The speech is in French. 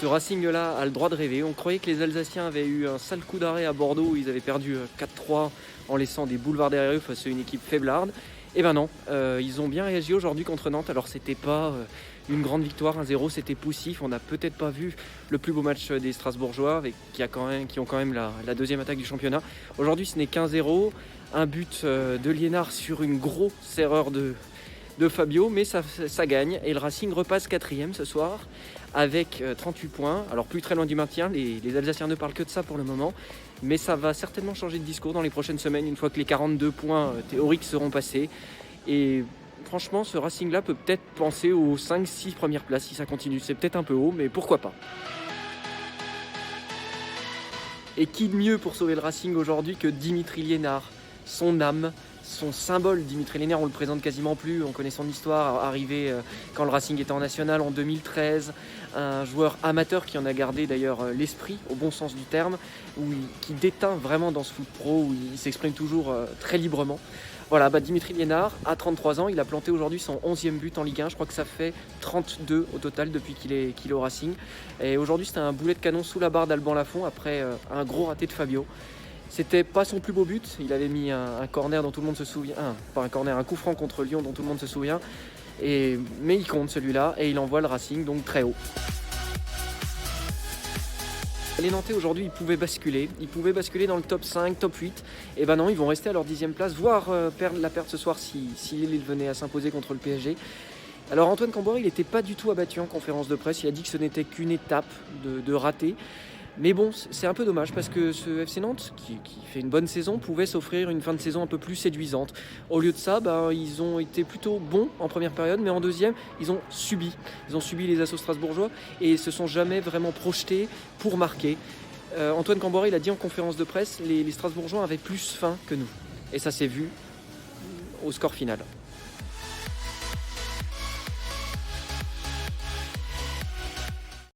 Ce Racing-là a le droit de rêver. On croyait que les Alsaciens avaient eu un sale coup d'arrêt à Bordeaux où ils avaient perdu 4-3 en laissant des boulevards derrière eux face à une équipe faiblarde. Eh ben non, ils ont bien réagi aujourd'hui contre Nantes. Alors c'était pas une grande victoire, 1-0, c'était poussif. On n'a peut-être pas vu le plus beau match des Strasbourgeois qui ont quand même la deuxième attaque du championnat. Aujourd'hui ce n'est qu'1-0, un but de Liénard sur une grosse erreur de Fabio, mais ça gagne et le Racing repasse 4e ce soir avec 38 points. Alors plus très loin du maintien, les Alsaciens ne parlent que de ça pour le moment, mais ça va certainement changer de discours dans les prochaines semaines une fois que les 42 points théoriques seront passés. Et franchement, ce Racing-là peut peut-être penser aux 5-6 premières places si ça continue. C'est peut-être un peu haut, mais pourquoi pas. Et qui de mieux pour sauver le Racing aujourd'hui que Dimitri Liénard, son âme, son symbole. Dimitri Liénard, on le présente quasiment plus, on connaît son histoire, arrivé quand le Racing était en national en 2013, un joueur amateur qui en a gardé d'ailleurs l'esprit, au bon sens du terme, qui déteint vraiment dans ce foot pro, où il s'exprime toujours très librement. Voilà, Dimitri Liénard, à 33 ans, il a planté aujourd'hui son 11e but en Ligue 1, je crois que ça fait 32 au total depuis qu'il est au Racing. Et aujourd'hui c'était un boulet de canon sous la barre d'Alban Lafont après un gros raté de Fabio. C'était pas son plus beau but, il avait mis un corner dont tout le monde se souvient, un coup franc contre Lyon dont tout le monde se souvient, mais il compte celui-là et il envoie le Racing donc très haut. Les Nantais aujourd'hui ils pouvaient basculer dans le top 5, top 8, et ben non, ils vont rester à leur 10e place, voire perdre ce soir si Lille venait à s'imposer contre le PSG. Alors Antoine Camboré il n'était pas du tout abattu en conférence de presse, il a dit que ce n'était qu'une étape de raté. Mais bon, c'est un peu dommage parce que ce FC Nantes, qui fait une bonne saison, pouvait s'offrir une fin de saison un peu plus séduisante. Au lieu de ça, ils ont été plutôt bons en première période, mais en deuxième, ils ont subi. Ils ont subi les assauts strasbourgeois et se sont jamais vraiment projetés pour marquer. Antoine Camboré, il a dit en conférence de presse, les Strasbourgeois avaient plus faim que nous. Et ça s'est vu au score final.